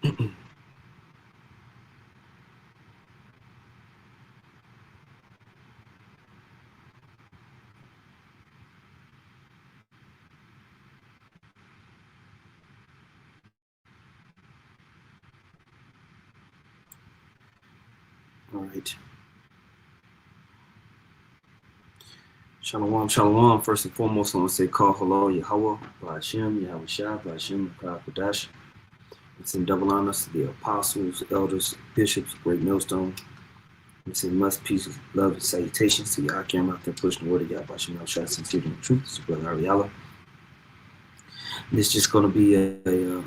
All right. Shalom, shalom. First and foremost, I want to say call hello, Yahweh, Ba'ashem, Yahweh Shah, Ba'ashem, Kadash. It's in double honors to the apostles, elders, bishops, great millstone. It's in much peace, love, and salutations to Yakim out there pushing the word of Yahweh Shah, Shah, sincerity and truth. It's Brother Ariella. It's just going to be a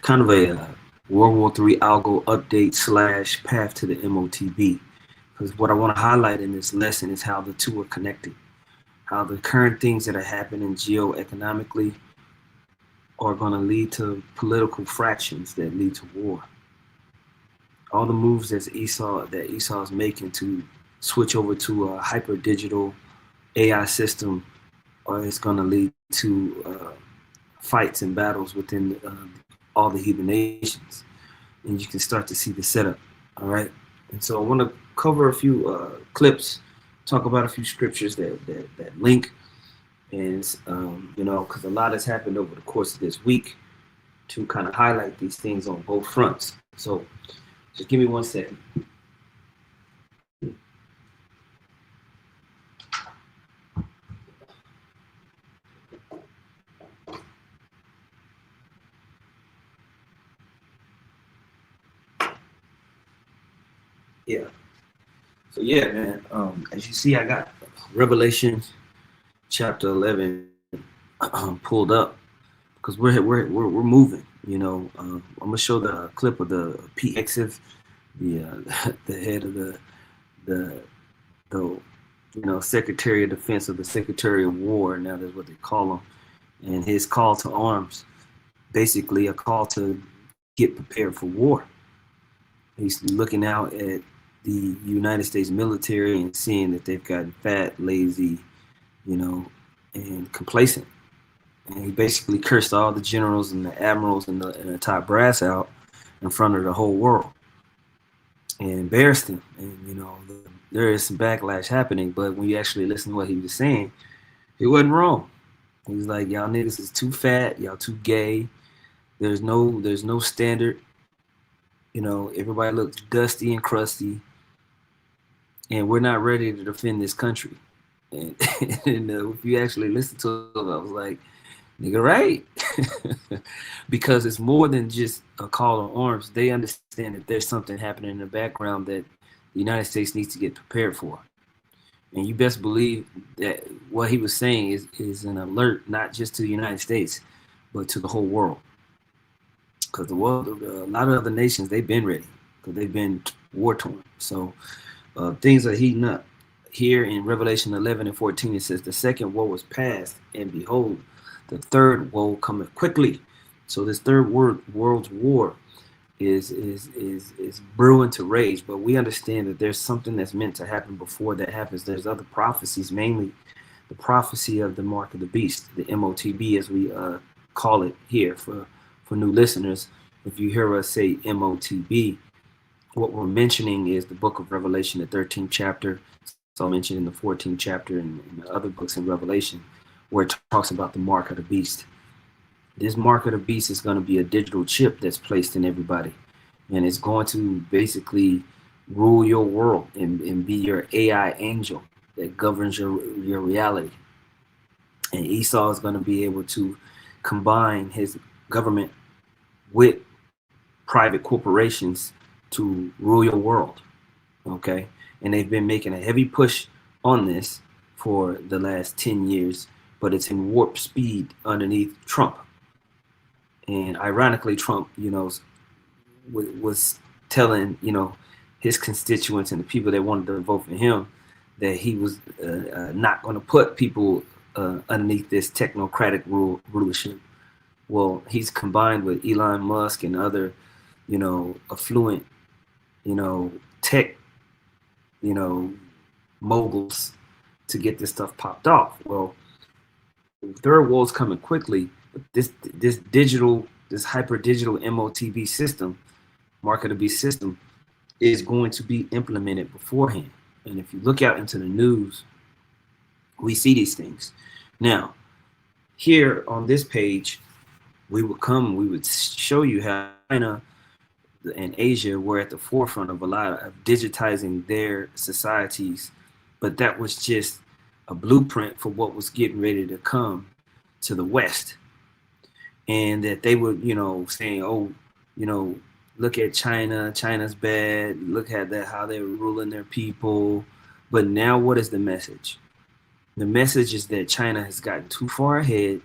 kind of a World War III Algo update / path to the Motb. Because what I want to highlight in this lesson is how the two are connected. How the current things that are happening geoeconomically are going to lead to political fractions that lead to war. All the moves that Esau is making to switch over to a hyper digital AI system is going to lead to fights and battles within all the heathen nations, and you can start to see the setup. All right, and so I want to cover a few clips, talk about a few scriptures that link, and because a lot has happened over the course of this week to kind of highlight these things on both fronts. So just give me 1 second. Yeah. So yeah, man. As you see, I got Revelation chapter 11 pulled up because we're moving. I'm gonna show the clip of the PXF, the the head of the Secretary of Defense, or the Secretary of War. Now that's what they call him, and his call to arms, basically a call to get prepared for war. He's looking out at the United States military and seeing that they've gotten fat, lazy, and complacent. And he basically cursed all the generals and the admirals and the top brass out in front of the whole world and embarrassed them. And, there is some backlash happening, but when you actually listen to what he was saying, he wasn't wrong. He was like, y'all niggas is too fat, y'all too gay. There's no standard. Everybody looks dusty and crusty, and we're not ready to defend this country. And, if you actually listen to it, I was like, nigga, right? Because it's more than just a call to arms. They understand that there's something happening in the background that the United States needs to get prepared for. And you best believe that what he was saying is an alert, not just to the United States, but to the whole world. Because the world, a lot of other nations, they've been ready because they've been war torn. So things are heating up. Here in Revelation 11 and 14, it says, the second woe was past, and behold, the third woe cometh quickly. So this third world's war is brewing to rage. But we understand that there's something that's meant to happen before that happens. There's other prophecies, mainly the prophecy of the mark of the beast, the Motb, as we call it here for new listeners. If you hear us say Motb, what we're mentioning is the book of Revelation, the 13th chapter. It's all mentioned in the 14th chapter and the other books in Revelation, where it talks about the mark of the beast. This mark of the beast is going to be a digital chip that's placed in everybody, and it's going to basically rule your world and be your AI angel that governs your reality. And Esau is going to be able to combine his government with private corporations to rule your world. Okay, and they've been making a heavy push on this for the last 10 years, but it's in warp speed underneath Trump. And ironically, Trump, was telling, his constituents and the people that wanted to vote for him that he was not going to put people underneath this technocratic rulership. Well, he's combined with Elon Musk and other, affluent, tech, moguls to get this stuff popped off. Well, the third world's coming quickly. This hyper digital Motb system mark of the beast system is going to be implemented beforehand. And if you look out into the news, we see these things. Now, here on this page, we would show you how China and Asia were at the forefront of a lot of digitizing their societies, but that was just a blueprint for what was getting ready to come to the West. And that they would, saying, oh, look at China, China's bad, look at that, how they're ruling their people. But now what is the message? The message is that China has gotten too far ahead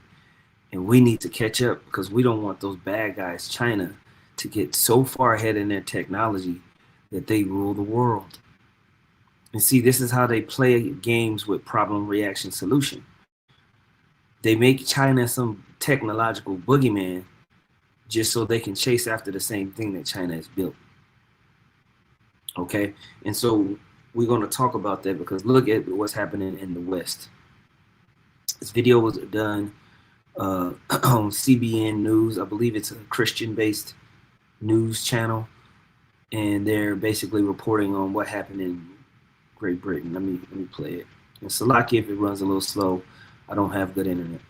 and we need to catch up, because we don't want those bad guys, China, to get so far ahead in their technology that they rule the world. And see, this is how they play games with problem, reaction, solution. They make China some technological boogeyman just so they can chase after the same thing that China has built. Okay? And so we're going to talk about that, because look at what's happening in the West. This video was done on CBN News. I believe it's a Christian-based news channel, and they're basically reporting on what happened in Great Britain. Let me play it. And Salaki, if it runs a little slow, I don't have good internet.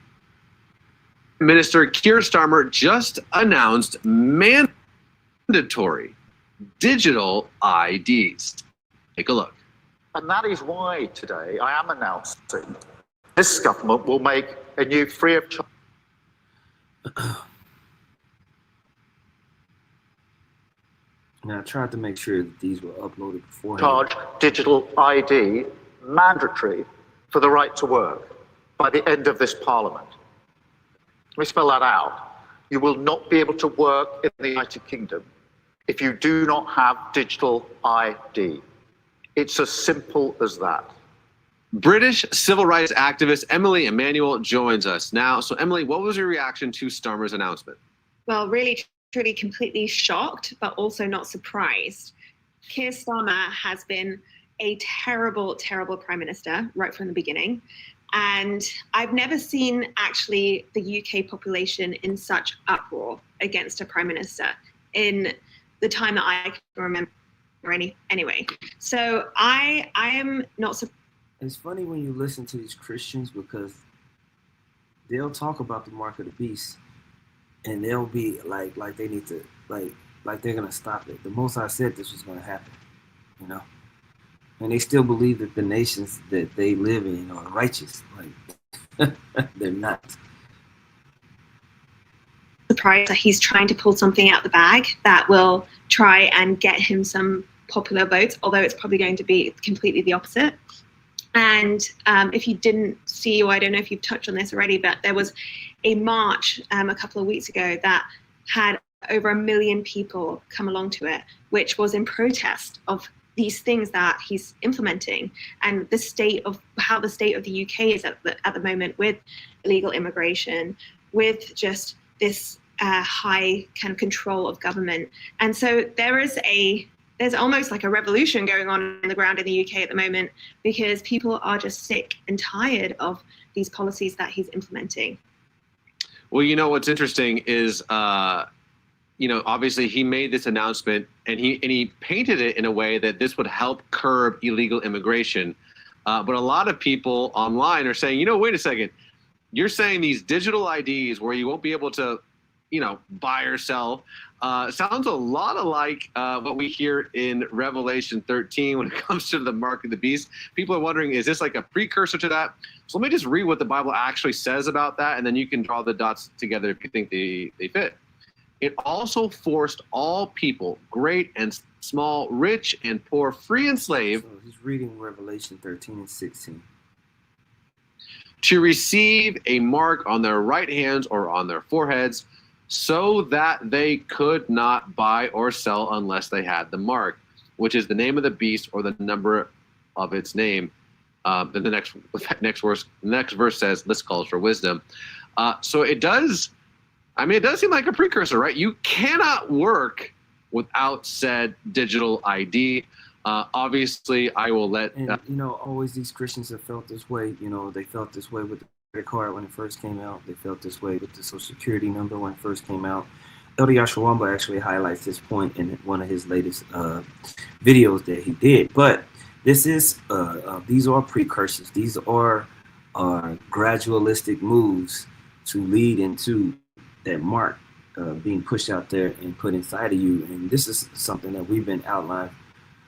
Minister Keir Starmer just announced mandatory digital IDs. Take a look. And that is why today I am announcing this government will make a new free of charge. Now, I tried to make sure that these were uploaded beforehand. Charge digital ID mandatory for the right to work by the end of this Parliament. Let me spell that out. You will not be able to work in the United Kingdom if you do not have digital ID. It's as simple as that. British civil rights activist Emily Emanuel joins us now. So, Emily, what was your reaction to Starmer's announcement? Well, really, truly, completely shocked, but also not surprised. Keir Starmer has been a terrible, terrible prime minister right from the beginning. And I've never seen actually the UK population in such uproar against a prime minister in the time that I can remember anyway. So I am not surprised. It's funny when you listen to these Christians, because they'll talk about the mark of the beast and they'll be like they need to, like they're going to stop it. The Most High said this was going to happen, and they still believe that the nations that they live in are righteous. Like, they're not. Surprised that he's trying to pull something out the bag that will try and get him some popular votes, although it's probably going to be completely the opposite. And if you didn't see, or I don't know if you've touched on this already, but there was a march a couple of weeks ago that had over 1 million people come along to it, which was in protest of these things that he's implementing, and the state of how the state of the UK is at the moment, with illegal immigration, with just this high kind of control of government. And so there's almost like a revolution going on the ground in the UK at the moment, because people are just sick and tired of these policies that he's implementing. Well, what's interesting is, obviously he made this announcement and he painted it in a way that this would help curb illegal immigration. But a lot of people online are saying, wait a second, you're saying these digital IDs where you won't be able to, buy or sell, sounds a lot like what we hear in Revelation 13 when it comes to the mark of the beast. People are wondering, is this like a precursor to that? So let me just read what the Bible actually says about that, and then you can draw the dots together if you think they fit. It also forced all people, great and small, rich and poor, free and slave. So he's reading Revelation 13 and 16. To receive a mark on their right hands or on their foreheads, so that they could not buy or sell unless they had the mark, which is the name of the beast or the number of its name. Then the next verse says, "This calls for wisdom." So it does. It does seem like a precursor, right? You cannot work without said digital ID. Obviously, I will let. And always these Christians have felt this way. They felt this way with the credit card when it first came out. They felt this way with the Social Security number when it first came out. Elder Yashawamba actually highlights this point in one of his latest videos that he did. But this is these are precursors. These are gradualistic moves to lead into that mark being pushed out there and put inside of you. And this is something that we've been outlined.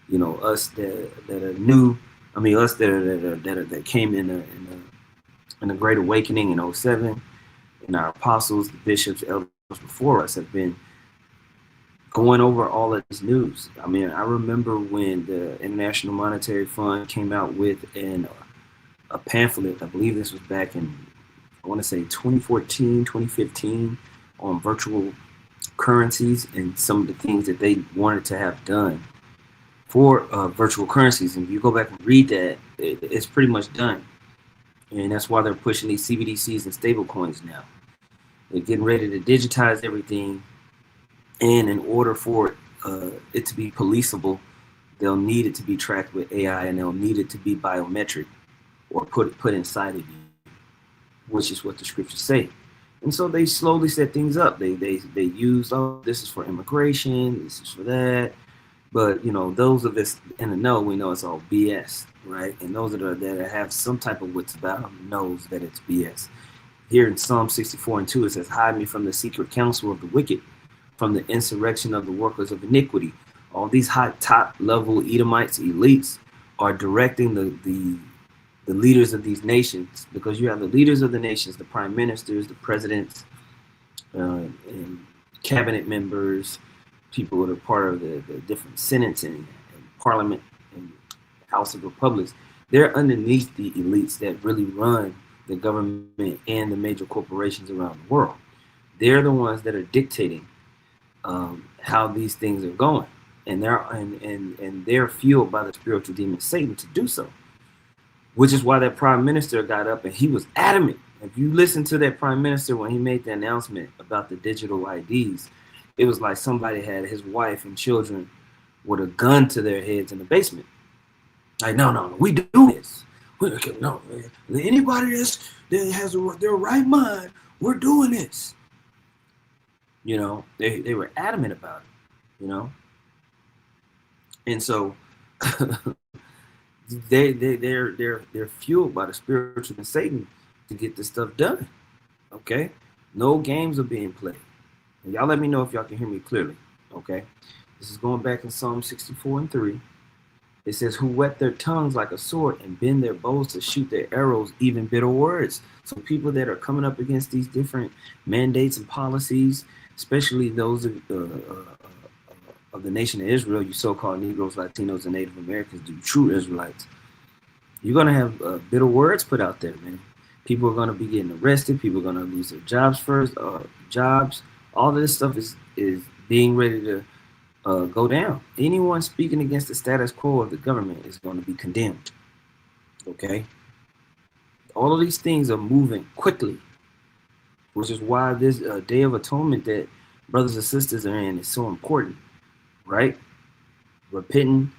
You know, us that are new. I mean, us that came in the Great Awakening in 07, and our apostles, the bishops, elders before us have been going over all of this news. I mean, I remember when the International Monetary Fund came out with a pamphlet. I believe this was back in, I want to say 2014, 2015, on virtual currencies and some of the things that they wanted to have done for virtual currencies. And if you go back and read that, it's pretty much done. And that's why they're pushing these CBDCs and stable coins now. They're getting ready to digitize everything. And in order for it to be policeable, they'll need it to be tracked with AI, and they'll need it to be biometric or put inside of you, which is what the scriptures say. And so they slowly set things up. They use, oh, this is for immigration, this is for that. But, you know, those of us in the know, we know it's all BS, right? And those that have some type of wits about them knows that it's BS. Here in Psalm 64:2, it says, hide me from the secret counsel of the wicked, from the insurrection of the workers of iniquity. All these high top level Edomites, elites, are directing the leaders of these nations, because you have the leaders of the nations, the prime ministers, the presidents, and cabinet members, people that are part of the different senates and parliament and House of Republics. They're underneath the elites that really run the government and the major corporations around the world. They're the ones that are dictating how these things are going, and they're fueled by the spiritual demon Satan to do so. Which is why that prime minister got up and he was adamant. If you listen to that prime minister when he made the announcement about the digital IDs, it was like somebody had his wife and children with a gun to their heads in the basement. Like, no, we do this. No, anybody that has their right mind, we're doing this. You know, they were adamant about it. You know, and so they're fueled by the spiritual and Satan to get this stuff done. Okay, no games are being played. And y'all let me know if y'all can hear me clearly. Okay, this is going back in Psalm 64:3. It says, who whet their tongues like a sword and bend their bows to shoot their arrows, even bitter words. So people that are coming up against these different mandates and policies, especially those of the nation of Israel, you so-called Negroes, Latinos, and Native Americans, the true Israelites, you're going to have bitter words put out there, man. People are going to be getting arrested. People are going to lose their jobs first, jobs. All of this stuff is being ready to go down. Anyone speaking against the status quo of the government is going to be condemned. Okay? All of these things are moving quickly, which is why this Day of Atonement that brothers and sisters are in is so important, right? Repenting,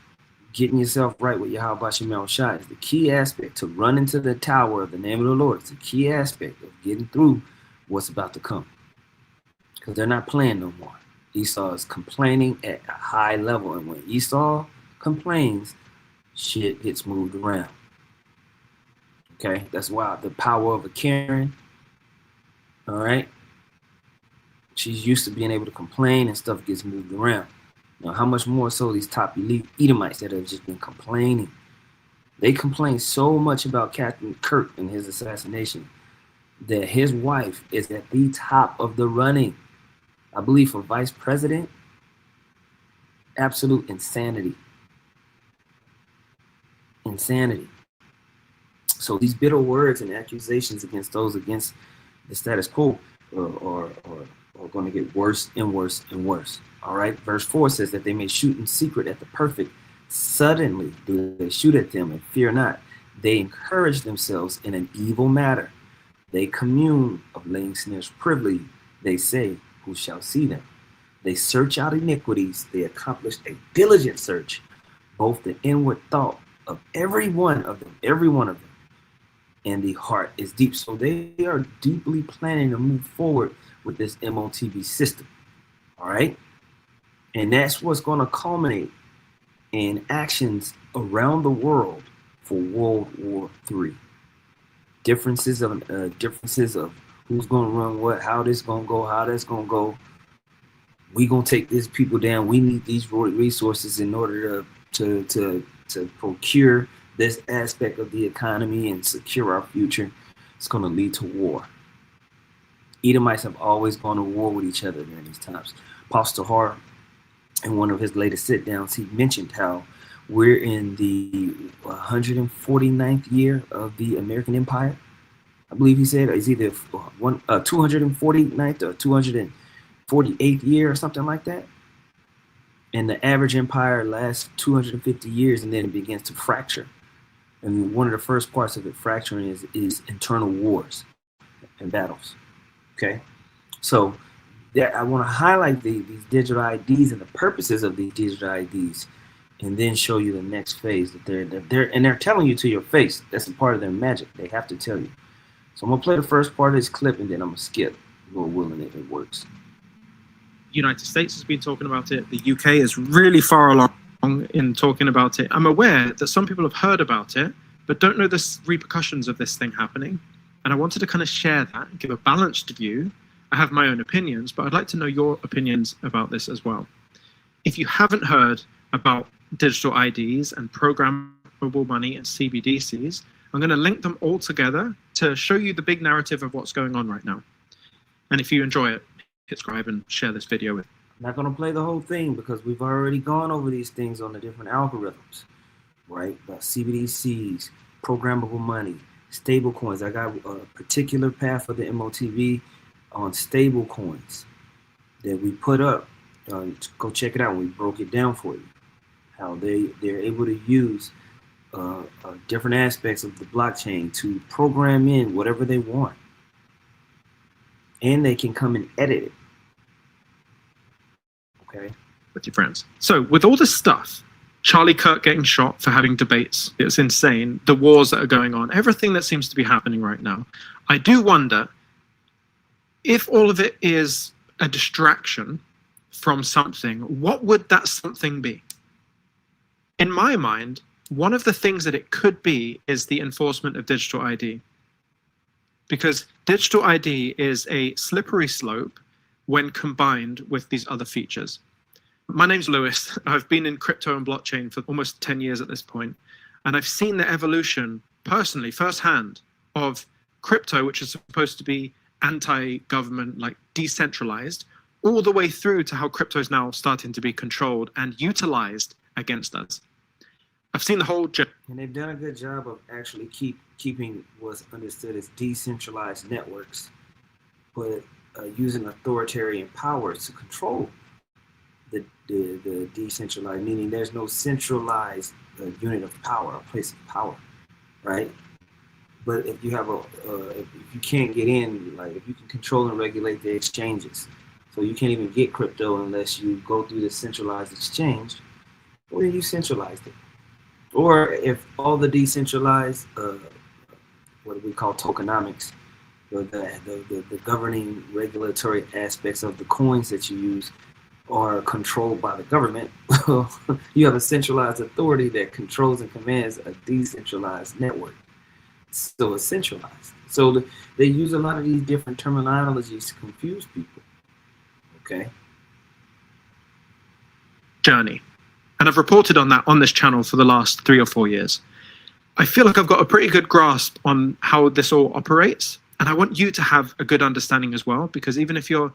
getting yourself right with Yahweh Shemel Shai is the key aspect to run into the tower of the name of the Lord. It's a key aspect of getting through what's about to come, because they're not playing no more. Esau is complaining at a high level, and when Esau complains, shit gets moved around. Okay, that's why the power of a Karen, all right, she's used to being able to complain and stuff gets moved around. Now, how much more so these top elite Edomites that have just been complaining? They complain so much about Captain Kirk and his assassination that his wife is at the top of the running. I believe for vice president. Absolute insanity. Insanity. So these bitter words and accusations against those against the status quo are going to get worse and worse and worse. All right. Verse 4 says that they may shoot in secret at the perfect. Suddenly do they shoot at them and fear not. They encourage themselves in an evil matter. They commune of laying snares privily. They say, who shall see them? They search out iniquities. They accomplish a diligent search, both the inward thought of every one of them, and the heart is deep. So they are deeply planning to move forward with this MOTB system. All right. And that's what's going to culminate in actions around the world for World War III. Differences of who's going to run what, how this going to go, how that's going to go. We going to take these people down. We need these resources in order to procure this aspect of the economy and secure our future. It's going to lead to war. Edomites have always gone to war with each other during these times. Apostle Har, in one of his latest sit-downs, he mentioned how we're in the 149th year of the American Empire. I believe he said it's either 249th or 248th year or something like that. And the average empire lasts 250 years and then it begins to fracture. And one of the first parts of it fracturing is internal wars and battles. Okay, so I want to highlight these digital IDs and the purposes of these digital IDs, and then show you the next phase that they're telling you to your face. That's a part of their magic. They have to tell you. So I'm gonna play the first part of this clip, and then I'm gonna skip. Lord willing, if it works. United States has been talking about it. The UK is really far along in talking about it. I'm aware that some people have heard about it, but don't know the repercussions of this thing happening. And I wanted to kind of share that and give a balanced view. I have my own opinions, but I'd like to know your opinions about this as well. If you haven't heard about digital IDs and programmable money and CBDCs, I'm going to link them all together to show you the big narrative of what's going on right now. And if you enjoy it, hit subscribe and share this video with. I'm not going to play the whole thing because we've already gone over these things on the different algorithms, right? About CBDCs, programmable money, stable coins. I got a particular path for the Motb on stable coins that we put up. Go check it out. We broke it down for you. How they're able to use different aspects of the blockchain to program in whatever they want. And they can come and edit it. Okay. With your friends. So with all this stuff, Charlie Kirk getting shot for having debates, it's insane. The wars that are going on, everything that seems to be happening right now. I do wonder if all of it is a distraction from something, what would that something be? In my mind, one of the things that it could be is the enforcement of digital ID. Because digital ID is a slippery slope when combined with these other features. My name's Lewis. I've been in crypto and blockchain for almost 10 years at this point, and I've seen the evolution personally, firsthand, of crypto, which is supposed to be anti-government, like decentralized, all the way through to how crypto is now starting to be controlled and utilized against us. I've seen the whole journey. And they've done a good job of actually keeping what's understood as decentralized networks, but using authoritarian powers to control the decentralized, meaning there's no centralized unit of power, a place of power, right? But if you have if you can't get in, like if you can control and regulate the exchanges, so you can't even get crypto unless you go through the centralized exchange, well, then you centralized it. Or if all the decentralized, what we call tokenomics, the governing regulatory aspects of the coins that you use are controlled by the government, you have a centralized authority that controls and commands a decentralized network. So it's centralized. So they use a lot of these different terminologies to confuse people. Okay. Journey. And I've reported on that on this channel for the last 3 or 4 years. I feel like I've got a pretty good grasp on how this all operates. And I want you to have a good understanding as well, because even if you're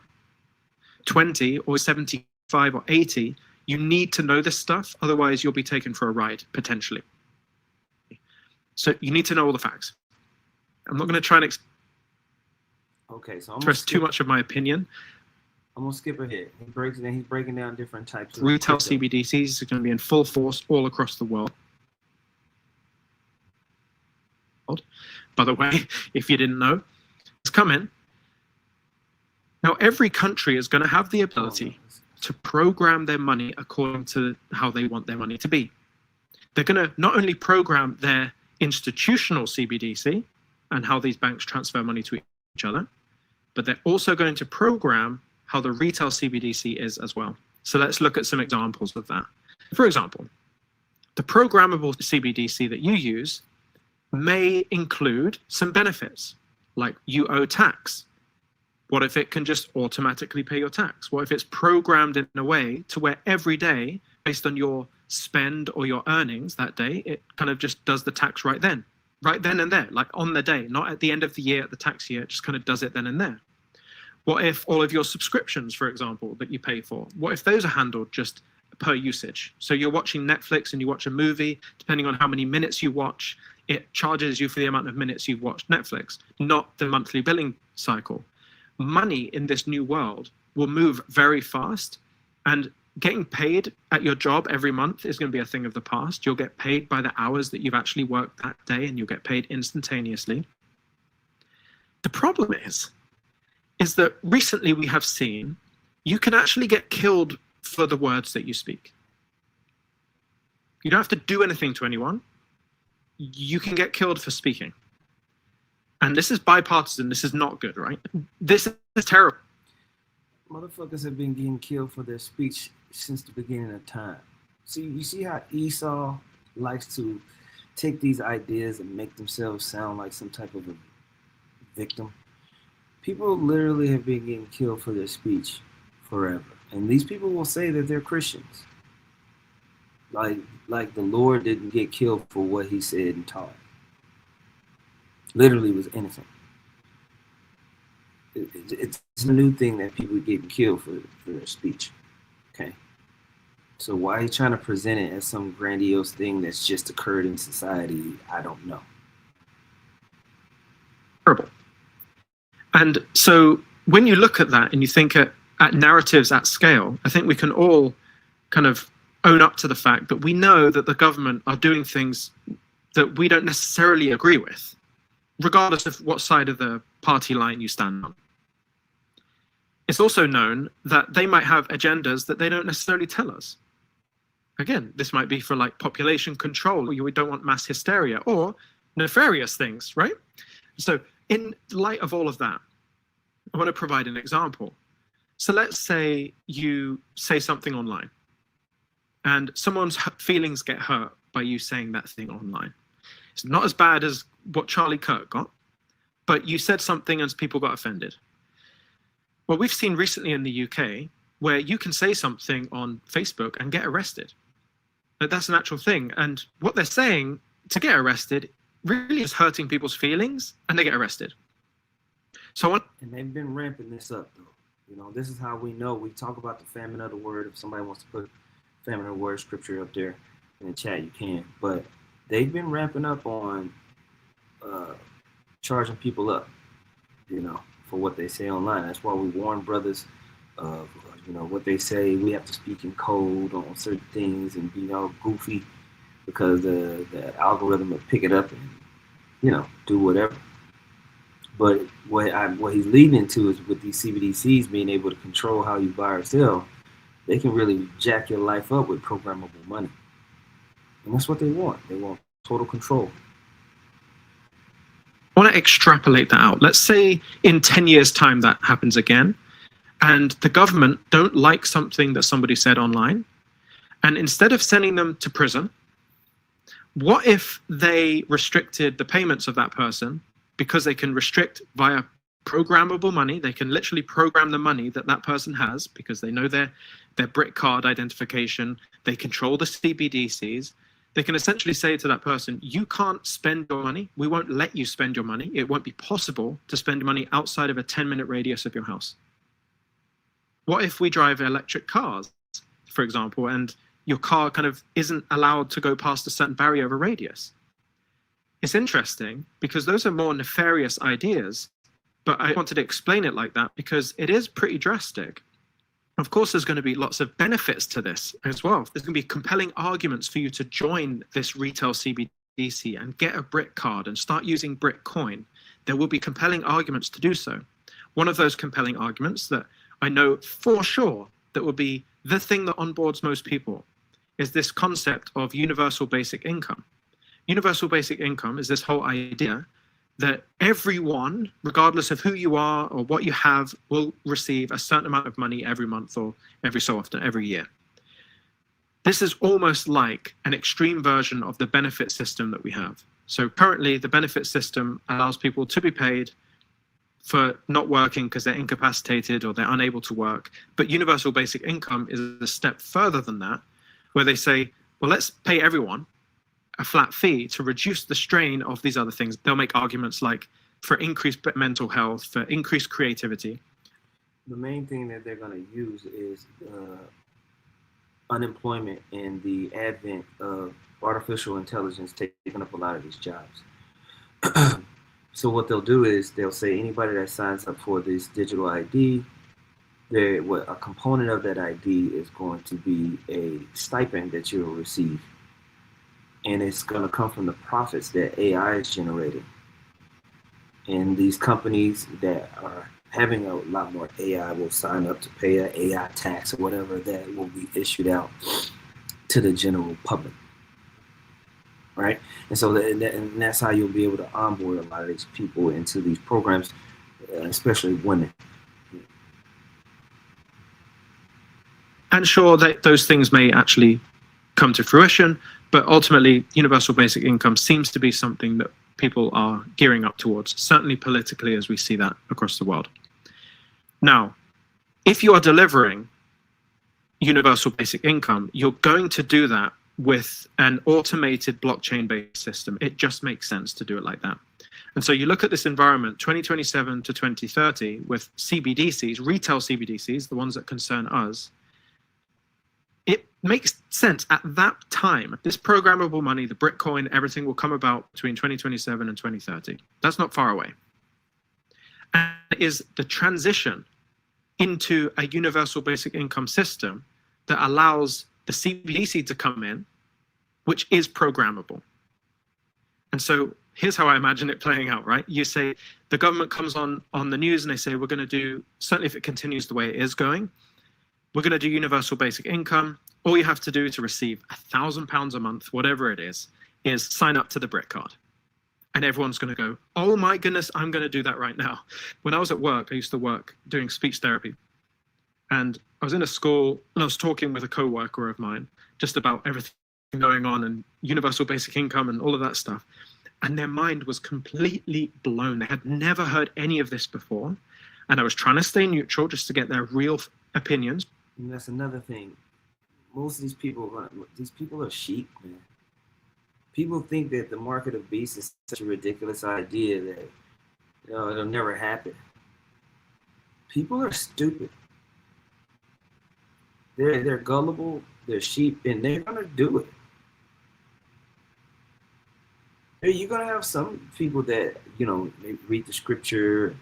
20 or 75 or 80, you need to know this stuff. Otherwise, you'll be taken for a ride, potentially. So you need to know all the facts. I'm not going to try and express too much of my opinion. I'm going to skip ahead. He's breaking down different types of retail crypto. CBDCs are going to be in full force all across the world. By the way, if you didn't know, it's coming. Now, every country is going to have the ability to program their money according to how they want their money to be. They're going to not only program their institutional CBDC and how these banks transfer money to each other, but they're also going to program how the retail CBDC is as well. So let's look at some examples of that. For example, the programmable CBDC that you use may include some benefits, like you owe tax. What if it can just automatically pay your tax? What if it's programmed in a way to where every day, based on your spend or your earnings that day, it kind of just does the tax right then and there, like on the day, not at the end of the year, at the tax year, it just kind of does it then and there. What if all of your subscriptions, for example, that you pay for, what if those are handled just per usage? So you're watching Netflix and you watch a movie, depending on how many minutes you watch, it charges you for the amount of minutes you've watched Netflix, not the monthly billing cycle. Money in this new world will move very fast, and getting paid at your job every month is going to be a thing of the past. You'll get paid by the hours that you've actually worked that day, and you'll get paid instantaneously. The problem is that recently we have seen you can actually get killed for the words that you speak. You don't have to do anything to anyone. You can get killed for speaking. And this is bipartisan. This is not good, right? This is terrible. Motherfuckers have been getting killed for their speech since the beginning of time. See, you see how Esau likes to take these ideas and make themselves sound like some type of a victim? People literally have been getting killed for their speech forever. And these people will say that they're Christians. Like the Lord didn't get killed for what he said and taught. Literally was innocent. It's a new thing that people are getting killed for their speech. Okay. So why are you trying to present it as some grandiose thing that's just occurred in society? I don't know. Terrible. And so when you look at that and you think at narratives at scale, I think we can all kind of own up to the fact that we know that the government are doing things that we don't necessarily agree with, regardless of what side of the party line you stand on. It's also known that they might have agendas that they don't necessarily tell us. Again, this might be for like population control, we don't want mass hysteria, or nefarious things, right? So in light of all of that, I want to provide an example. So let's say you say something online and someone's feelings get hurt by you saying that thing online. It's not as bad as what Charlie Kirk got, but you said something and people got offended. Well, we've seen recently in the UK where you can say something on Facebook and get arrested. That's an actual thing. And what they're saying to get arrested really is hurting people's feelings, and they get arrested. And they've been ramping this up, though. You know, this is how we know. We talk about the famine of the word. If somebody wants to put famine of the word scripture up there in the chat, you can. But they've been ramping up on charging people up, you know, for what they say online. That's why we warn brothers of, you know, what they say. We have to speak in code on certain things and be all goofy because the algorithm will pick it up and, you know, do whatever. But what he's leading into is with these CBDCs being able to control how you buy or sell, they can really jack your life up with programmable money. And that's what they want. They want total control. I want to extrapolate that out. Let's say in 10 years' time that happens again, and the government don't like something that somebody said online, and instead of sending them to prison, what if they restricted the payments of that person? Because they can restrict via programmable money. They can literally program the money that that person has because they know their brick card identification. They control the CBDCs. They can essentially say to that person, you can't spend your money. We won't let you spend your money. It won't be possible to spend money outside of a 10-minute radius of your house. What if we drive electric cars, for example, and your car kind of isn't allowed to go past a certain barrier of a radius? It's interesting because those are more nefarious ideas, but I wanted to explain it like that because it is pretty drastic. Of course, there's going to be lots of benefits to this as well. There's going to be compelling arguments for you to join this retail CBDC and get a brick card and start using brick coin. There will be compelling arguments to do so. One of those compelling arguments that I know for sure that will be the thing that onboards most people is this concept of universal basic income. Universal basic income is this whole idea that everyone, regardless of who you are or what you have, will receive a certain amount of money every month or every so often, every year. This is almost like an extreme version of the benefit system that we have. So currently, the benefit system allows people to be paid for not working because they're incapacitated or they're unable to work. But universal basic income is a step further than that, where they say, well, let's pay everyone a flat fee to reduce the strain of these other things. They'll make arguments like for increased mental health, for increased creativity. The main thing that they're going to use is unemployment and the advent of artificial intelligence taking up a lot of these jobs. So what they'll do is they'll say anybody that signs up for this digital ID, a component of that ID is going to be a stipend that you'll receive. And it's going to come from the profits that AI is generating. And these companies that are having a lot more AI will sign up to pay an AI tax or whatever that will be issued out to the general public. Right? And so and that's how you'll be able to onboard a lot of these people into these programs, especially women. And sure, that those things may actually come to fruition, but ultimately, universal basic income seems to be something that people are gearing up towards, certainly politically, as we see that across the world. Now, if you are delivering universal basic income, you're going to do that with an automated blockchain-based system. It just makes sense to do it like that. And so you look at this environment, 2027 to 2030, with CBDCs, retail CBDCs, the ones that concern us. It makes sense at that time. This programmable money, the Bitcoin, everything will come about between 2027 and 2030. That's not far away. And it is the transition into a universal basic income system that allows the CBDC to come in, which is programmable. And so here's how I imagine it playing out, right? You say the government comes on the news and they say, we're going to do, certainly if it continues the way it is going, we're going to do universal basic income. All you have to do to receive £1,000 a month, whatever it is sign up to the Brit card. And everyone's going to go, oh my goodness, I'm going to do that right now. When I was at work, I used to work doing speech therapy. And I was in a school and I was talking with a co-worker of mine just about everything going on and universal basic income and all of that stuff. And their mind was completely blown. They had never heard any of this before. And I was trying to stay neutral just to get their real opinions. And that's another thing. Most of these people are sheep, man. People think that the market of beasts is such a ridiculous idea that it'll never happen. People are stupid. They're gullible, they're sheep, and they're gonna do it. You're gonna have some people that, they read the scripture,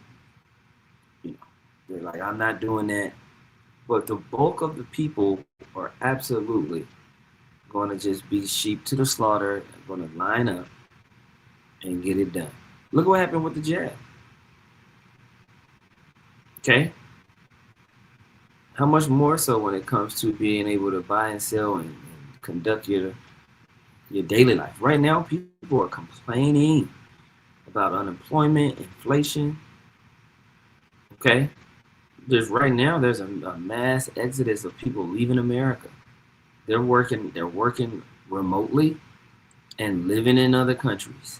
they're like, I'm not doing that. But the bulk of the people are absolutely going to just be sheep to the slaughter, going to line up and get it done. Look what happened with the jab. Okay? How much more so when it comes to being able to buy and sell and conduct your daily life. Right now, people are complaining about unemployment, inflation. Okay? Right now, there's a mass exodus of people leaving America. They're working remotely and living in other countries.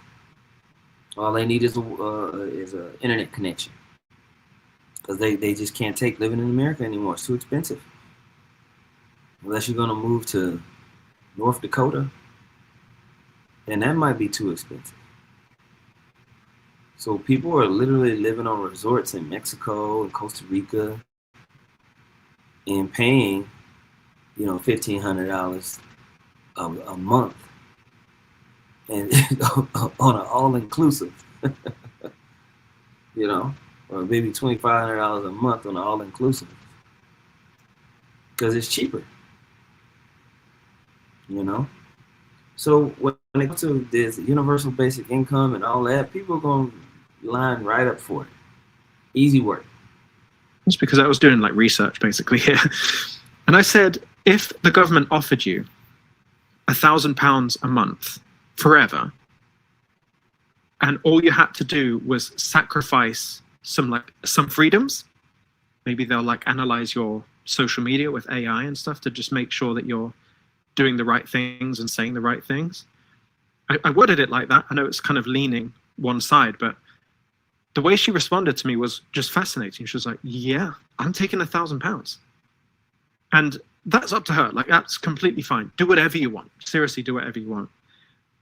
All they need is a internet connection. Because they just can't take living in America anymore. It's too expensive. Unless you're going to move to North Dakota, then that might be too expensive. So people are literally living on resorts in Mexico and Costa Rica and paying, $1,500 a month and on an all-inclusive, or maybe $2,500 a month on an all-inclusive, because it's cheaper, So when it comes to this universal basic income and all that, people are going to line right up for it. Easy work. It's because I was doing research basically here. And I said, if the government offered you £1,000 a month forever, and all you had to do was sacrifice some freedoms. Maybe they'll like analyze your social media with AI and stuff to just make sure that you're doing the right things and saying the right things. I worded it like that. I know it's kind of leaning one side, but the way she responded to me was just fascinating. She was like, yeah, I'm taking £1,000. And that's up to her. Like, that's completely fine. Do whatever you want. Seriously, do whatever you want.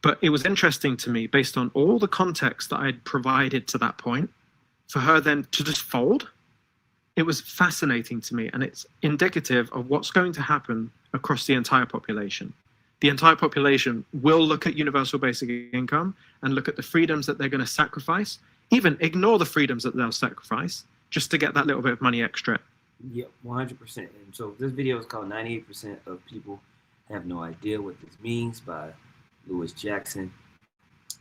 But it was interesting to me, based on all the context that I'd provided to that point, for her then to just fold. It was fascinating to me, and it's indicative of what's going to happen across the entire population. The entire population will look at universal basic income and look at the freedoms that they're going to sacrifice, even ignore the freedoms that they'll sacrifice, just to get that little bit of money extra. Yep, 100%. And so this video is called 98% of People Have No Idea What This Means by Lewis Jackson.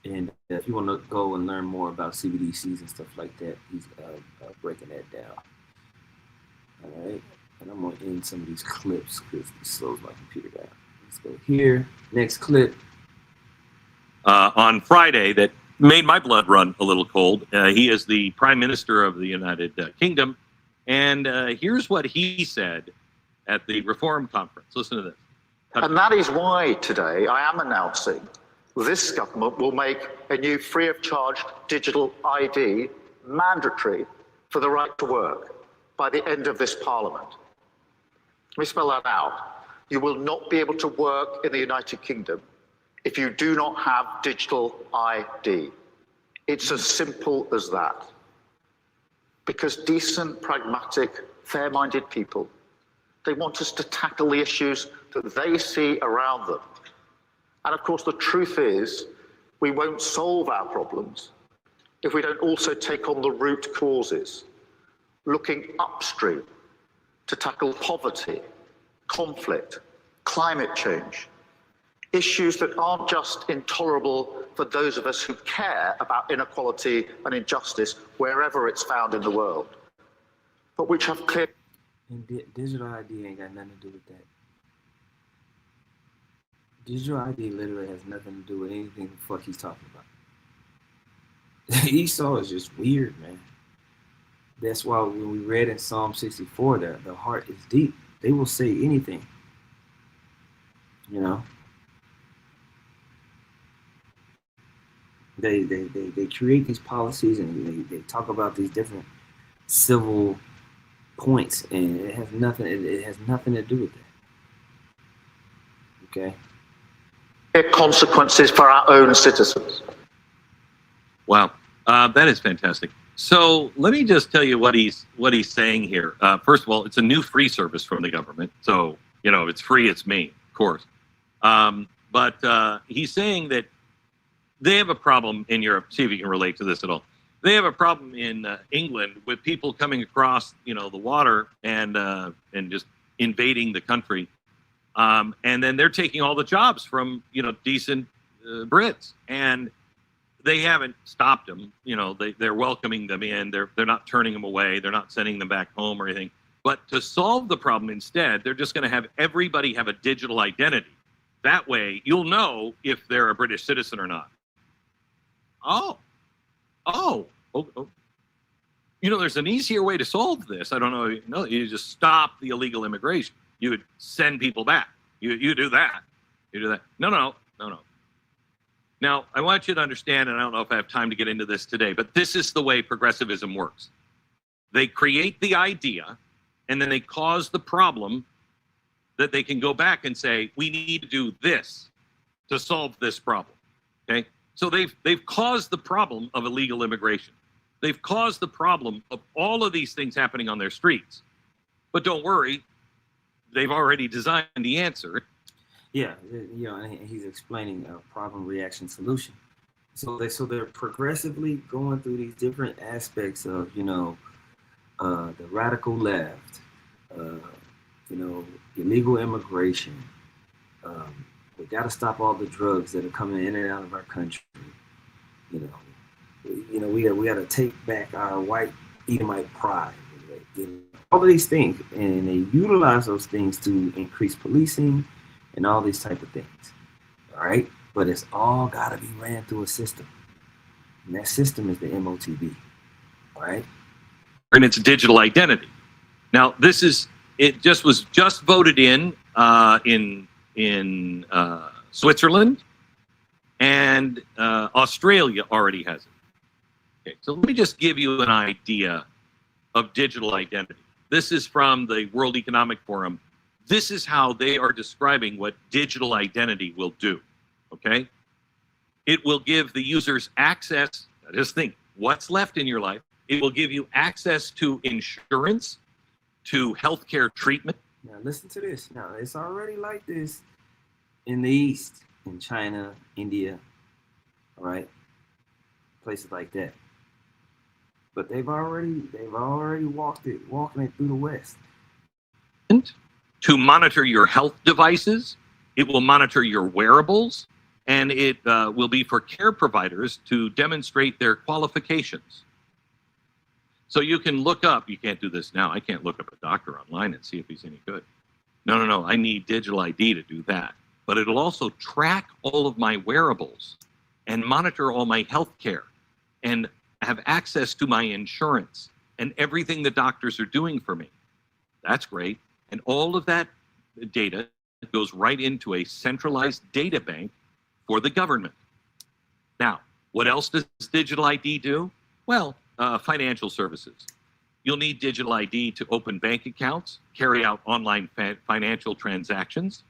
And if you want to go and learn more about CBDCs and stuff like that, he's breaking that down. All right, and I'm going to end some of these clips because it slows my computer down. Let's go here. Next clip. On Friday, that made my blood run a little cold. He is the Prime Minister of the United Kingdom. And here's what he said at the Reform Conference. Listen to this. And that is why today I am announcing this government will make a new free of charge digital ID mandatory for the right to work by the end of this Parliament. Let me spell that out. You will not be able to work in the United Kingdom if you do not have digital ID. It's as simple as that. Because decent, pragmatic, fair-minded people, they want us to tackle the issues that they see around them. And of course, the truth is, we won't solve our problems if we don't also take on the root causes, looking upstream to tackle poverty, conflict, climate change, issues that aren't just intolerable for those of us who care about inequality and injustice wherever it's found in the world, but which have clear... And digital ID ain't got nothing to do with that. Digital ID literally has nothing to do with anything the fuck he's talking about. Esau is just weird, man. That's why when we read in Psalm 64 that the heart is deep, they will say anything. You know? They create these policies and they talk about these different civil points, and it has nothing to do with that. Okay? Consequences for our own citizens. Wow, that is fantastic. So let me just tell you what he's saying here. First of all, it's a new free service from the government, so you know it's free. It's me, of course. But he's saying that they have a problem in Europe. See if you can relate to this at all. They have a problem in England with people coming across, you know, the water and just invading the country, and then they're taking all the jobs from, you know, decent Brits, and they haven't stopped them. You know, they're welcoming them in. They're not turning them away. They're not sending them back home or anything. But to solve the problem instead, they're just going to have everybody have a digital identity. That way, you'll know if they're a British citizen or not. Oh. You know, there's an easier way to solve this. I don't know. You know, you just stop the illegal immigration. You would send people back. You do that. You do that. No. Now, I want you to understand, and I don't know if I have time to get into this today, but this is the way progressivism works. They create the idea, and then they cause the problem that they can go back and say, we need to do this to solve this problem. Okay? So they've caused the problem of illegal immigration. They've caused the problem of all of these things happening on their streets. But don't worry, they've already designed the answer. Yeah, you know, and he's explaining a problem, reaction, solution. So they're progressively going through these different aspects of, you know, the radical left, you know, illegal immigration. We got to stop all the drugs that are coming in and out of our country. You know, we got to take back our white Edomite pride. You know, all of these things, and they utilize those things to increase policing and all these type of things. All right, but it's all got to be ran through a system. And that system is the Motb, right? And it's digital identity. Now, it was just voted in Switzerland, and Australia already has it. Okay, so let me just give you an idea of digital identity. This is from the World Economic Forum. This is how they are describing what digital identity will do. Okay, it will give the users access. Just think, what's left in your life? It will give you access to insurance, to healthcare treatment. Now listen to this. Now it's already like this in the East, in China, India, all right, places like that. But they've already walking it through the West. To monitor your health devices, it will monitor your wearables, and it will be for care providers to demonstrate their qualifications. So you can look up, you can't do this now, I can't look up a doctor online and see if he's any good. No, I need digital ID to do that. But it'll also track all of my wearables and monitor all my health care and have access to my insurance and everything the doctors are doing for me. That's great. And all of that data goes right into a centralized data bank for the government. Now, what else does digital ID do? Well, financial services. You'll need digital ID to open bank accounts, carry out online financial transactions.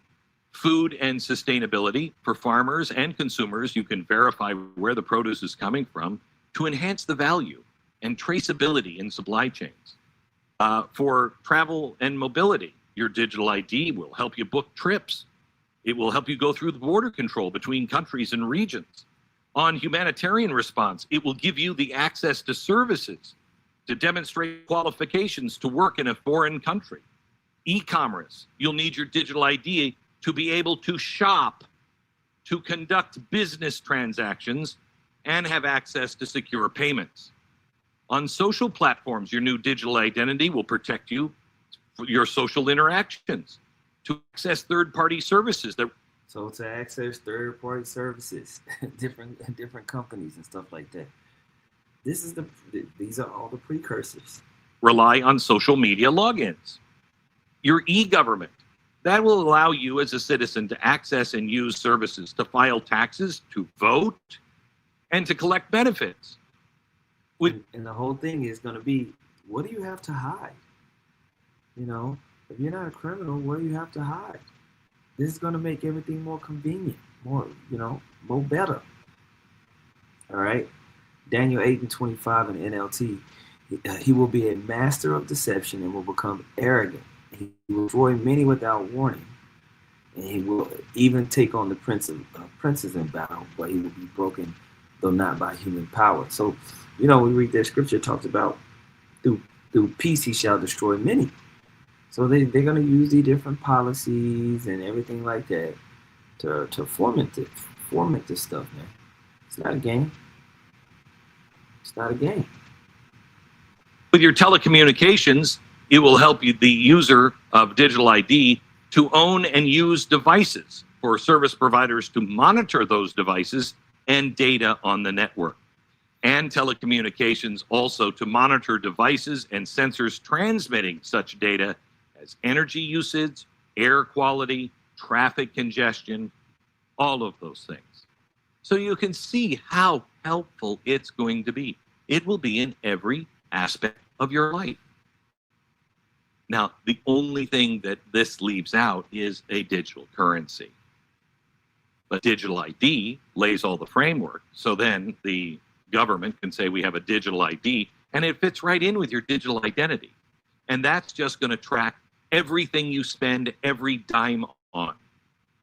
Food and sustainability. For farmers and consumers, you can verify where the produce is coming from to enhance the value and traceability in supply chains. For travel and mobility, your digital ID will help you book trips. It will help you go through the border control between countries and regions. On humanitarian response, it will give you the access to services to demonstrate qualifications to work in a foreign country. E-commerce, you'll need your digital ID to be able to shop, to conduct business transactions, and have access to secure payments. On social platforms, your new digital identity will protect you for your social interactions, to access third-party services. So to access third-party services, different companies and stuff like that. These are all the precursors. Rely on social media logins. Your e-government, that will allow you as a citizen to access and use services, to file taxes, to vote, and to collect benefits. And the whole thing is going to be, what do you have to hide? You know, if you're not a criminal, what do you have to hide? This is going to make everything more convenient, more better. All right. Daniel 8:25 in NLT. He will be a master of deception and will become arrogant. He will destroy many without warning. And he will even take on the princes in battle, but he will be broken, though not by human power. So, we read that scripture talks about through peace he shall destroy many. So they're going to use the different policies and everything like that to format this stuff, man. It's not a game. It's not a game. With your telecommunications, it will help you, the user of digital ID, to own and use devices for service providers to monitor those devices and data on the network. And telecommunications also to monitor devices and sensors transmitting such data as energy usage, air quality, traffic congestion, all of those things. So you can see how helpful it's going to be. It will be in every aspect of your life. Now, the only thing that this leaves out is a digital currency. But digital ID lays all the framework. So then the government can say we have a digital ID, and it fits right in with your digital identity. And that's just going to track everything you spend every dime on.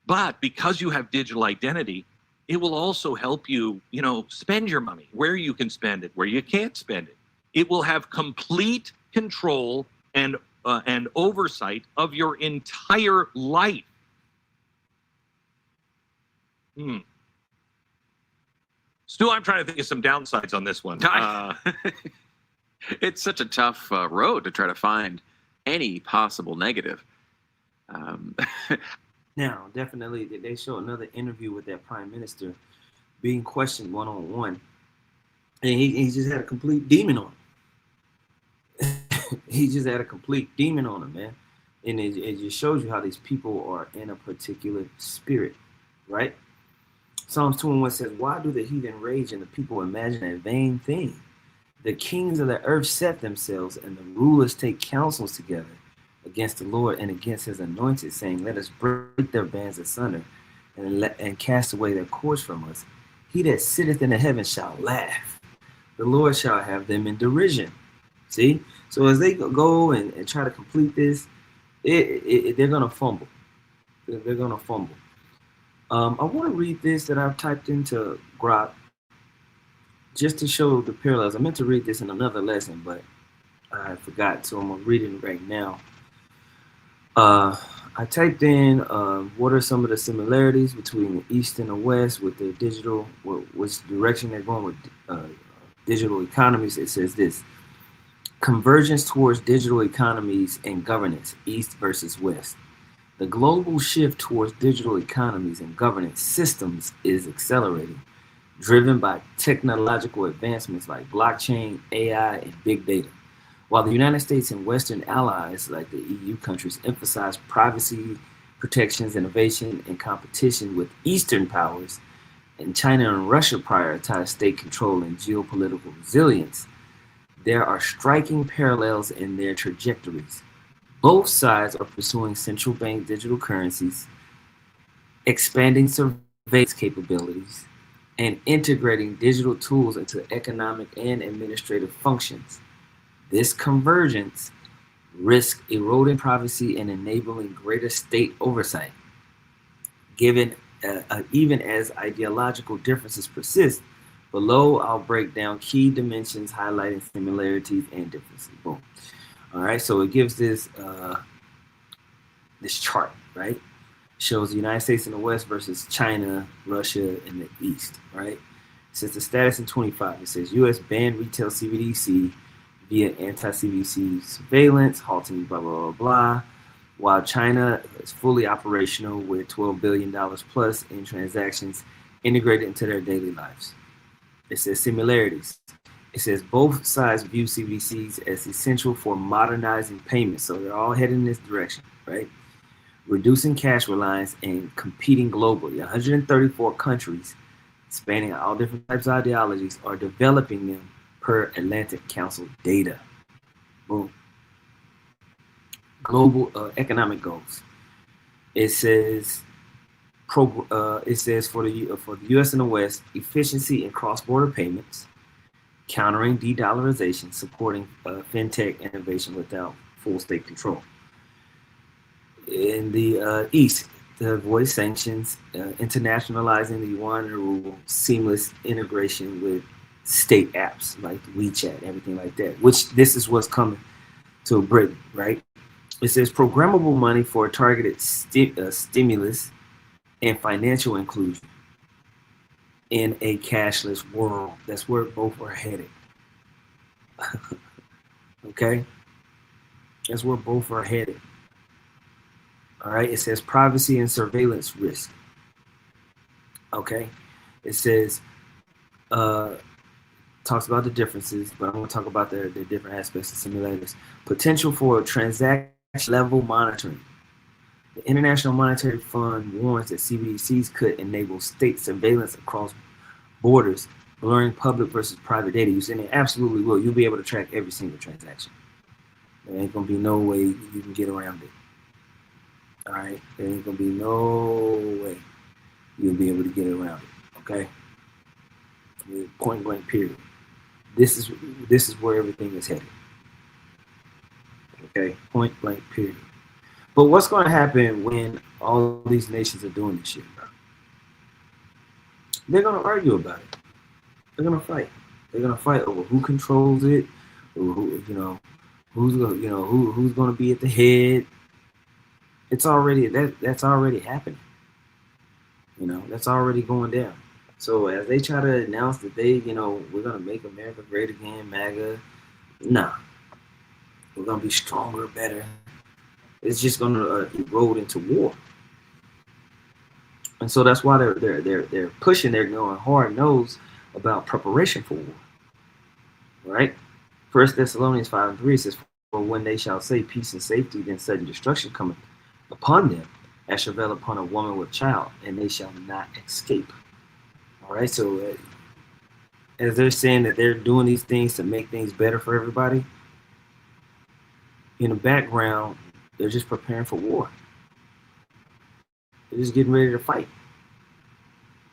But because you have digital identity, it will also help you, spend your money, where you can spend it, where you can't spend it. It will have complete control and oversight of your entire life. Stu, I'm trying to think of some downsides on this one. It's such a tough road to try to find any possible negative. Now, definitely, they show another interview with that prime minister being questioned one-on-one. and he just had a complete demon on him. He just had a complete demon on him, man. And it just shows you how these people are in a particular spirit, right? Psalms 2:1 says, "Why do the heathen rage and the people imagine a vain thing? The kings of the earth set themselves, and the rulers take counsels together against the Lord and against his anointed, saying, Let us break their bands asunder and cast away their cords from us. He that sitteth in the heavens shall laugh. The Lord shall have them in derision." See? So as they go and try to complete this, they're going to fumble. They're going to fumble. I want to read this that I've typed into Grok just to show the parallels. I meant to read this in another lesson, but I forgot, so I'm going to read it right now. I typed in what are some of the similarities between the East and the West with the digital, which direction they're going with digital economies. It says this: convergence towards digital economies and governance, East versus West. The global shift towards digital economies and governance systems is accelerating, driven by technological advancements like blockchain, AI, and big data. While the United States and Western allies like the EU countries emphasize privacy, protections, innovation, and competition with Eastern powers, and China and Russia prioritize state control and geopolitical resilience, there are striking parallels in their trajectories. Both sides are pursuing central bank digital currencies, expanding surveillance capabilities, and integrating digital tools into economic and administrative functions. This convergence risks eroding privacy and enabling greater state oversight. Given even as ideological differences persist, below I'll break down key dimensions highlighting similarities and differences. Boom. All right, so it gives this this chart, right? Shows the United States in the West versus China, Russia in the East, right? It says the status in 25. It says U.S. banned retail CBDC via anti-CBDC surveillance, halting blah, blah, blah, blah, while China is fully operational with $12 billion plus in transactions integrated into their daily lives. It says similarities. It says both sides view CBDCs as essential for modernizing payments. So they're all heading in this direction, right? Reducing cash reliance and competing globally. 134 countries spanning all different types of ideologies are developing them per Atlantic Council data. Boom. Global economic goals. It says for the U.S. and the West, efficiency in cross-border payments, countering de-dollarization, supporting fintech innovation without full state control. In the East, to avoid sanctions, internationalizing the yuan and ruble, seamless integration with state apps like WeChat, everything like that, which this is what's coming to Britain, right? It says programmable money for targeted stimulus and financial inclusion in a cashless world. That's where both are headed. Okay? That's where both are headed. All right? It says privacy and surveillance risk. Okay? It says, talks about the differences, but I'm going to talk about the different aspects of simulators. Potential for transaction level monitoring. The International Monetary Fund warns that CBDCs could enable state surveillance across borders, blurring public versus private data use, and it absolutely will. You'll be able to track every single transaction. There ain't going to be no way you can get around it. All right? There ain't going to be no way you'll be able to get around it. Okay? Point blank period. This is where everything is headed. Okay? Point blank period. But what's going to happen when all these nations are doing this shit, bro? They're going to argue about it. They're going to fight. They're going to fight over who controls it, who's going to be at the head. It's already that's already happening. That's already going down. So as they try to announce that we're going to make America great again, MAGA, nah. We're going to be stronger, better. It's just going to erode into war, and so that's why they're pushing. They're going hard nose about preparation for war. right? First Thessalonians 5:3 says, "For when they shall say peace and safety, then sudden destruction cometh upon them, as shall veil upon a woman with child, and they shall not escape." All right, so as they're saying that they're doing these things to make things better for everybody, in the background, they're just preparing for war. They're just getting ready to fight.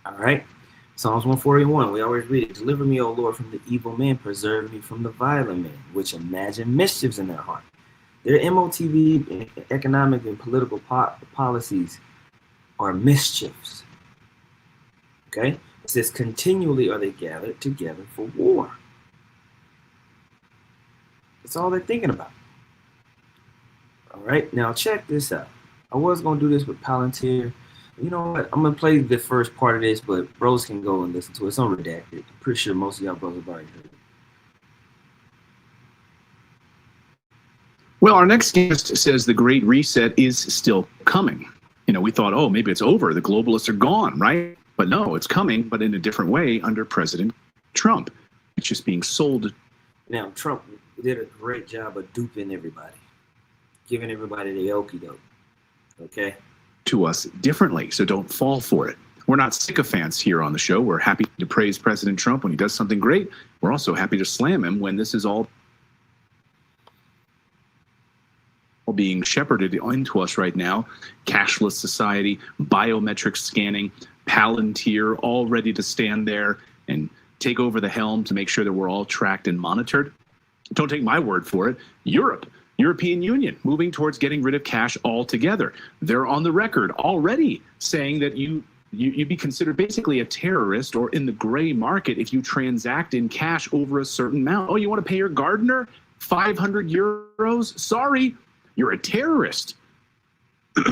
All right. Psalms 141, we always read it. "Deliver me, O Lord, from the evil man. Preserve me from the violent men, which imagine mischiefs in their heart." Their MOTB, economic and political policies, are mischiefs. Okay? It says, "Continually are they gathered together for war." That's all they're thinking about. All right, now check this out. I was going to do this with Palantir. You know what? I'm going to play the first part of this, but bros can go and listen to it. It's on Redacted. I'm pretty sure most of y'all bros have already heard it. Well, our next guest says the Great Reset is still coming. You know, we thought, oh, maybe it's over. The globalists are gone, right? But no, it's coming, but in a different way under President Trump. It's just being sold. Now, Trump did a great job of duping everybody, giving everybody the okie doke. Okay? To us differently, so don't fall for it. We're not sycophants here on the show. We're happy to praise President Trump when he does something great. We're also happy to slam him when this is all being shepherded into us right now. Cashless society, biometric scanning, Palantir, all ready to stand there and take over the helm to make sure that we're all tracked and monitored. Don't take my word for it. European Union, moving towards getting rid of cash altogether. They're on the record already saying that you'd be considered basically a terrorist or in the gray market if you transact in cash over a certain amount. Oh, you want to pay your gardener 500 euros? Sorry, you're a terrorist.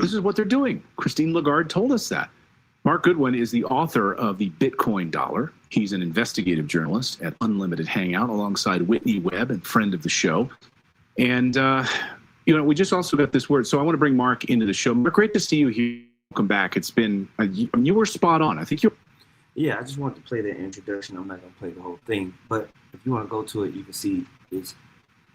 This is what they're doing. Christine Lagarde told us that. Mark Goodwin is the author of The Bitcoin Dollar. He's an investigative journalist at Unlimited Hangout alongside Whitney Webb and friend of the show. And, we just also got this word. So I want to bring Mark into the show. Mark, great to see you here. Welcome back. It's been, you were spot on. I think you. Yeah, I just wanted to play the introduction. I'm not going to play the whole thing. But if you want to go to it, you can see it's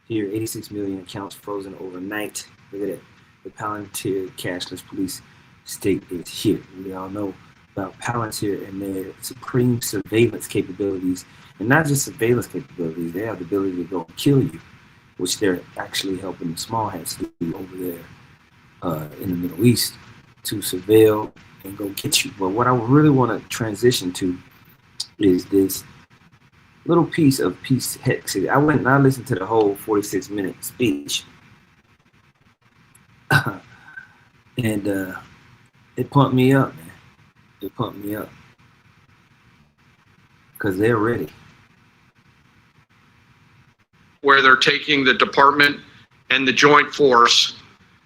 here, 86 million accounts frozen overnight. Look at it. The Palantir cashless police state is here. We all know about Palantir and their supreme surveillance capabilities. And not just surveillance capabilities, they have the ability to go and kill you, which they're actually helping the small hats do over there in the Middle East to surveil and go get you. But what I really want to transition to is this little piece of Peace Hex. I went and I listened to the whole 46-minute speech. And it pumped me up, man. It pumped me up. Because they're ready. Where they're taking the department and the joint force.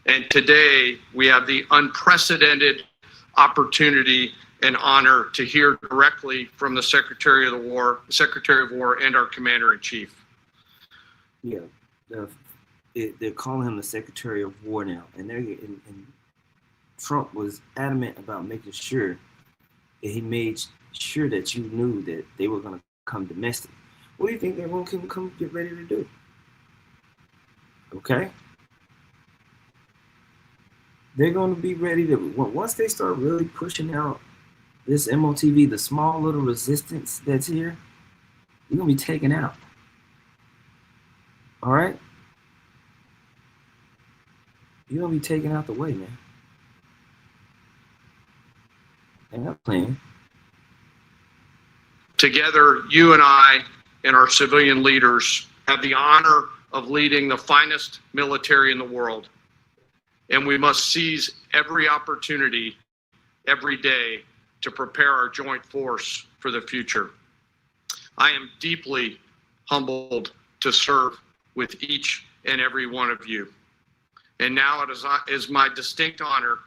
And today we have the unprecedented opportunity and honor to hear directly from the Secretary of War, and our Commander-in-Chief. Yeah, they're calling him the Secretary of War now, and Trump was adamant about making sure that he made sure that you knew that they were going to come domestic. What do you think they're going to come get ready to do? Okay? They're going to be ready to, once they start really pushing out this MOTB, the small little resistance that's here, you're going to be taken out. All right? You're going to be taken out the way, man. And I'm playing. Together, you and I and our civilian leaders have the honor of leading the finest military in the world. And we must seize every opportunity every day to prepare our joint force for the future. I am deeply humbled to serve with each and every one of you. And now it is my distinct honor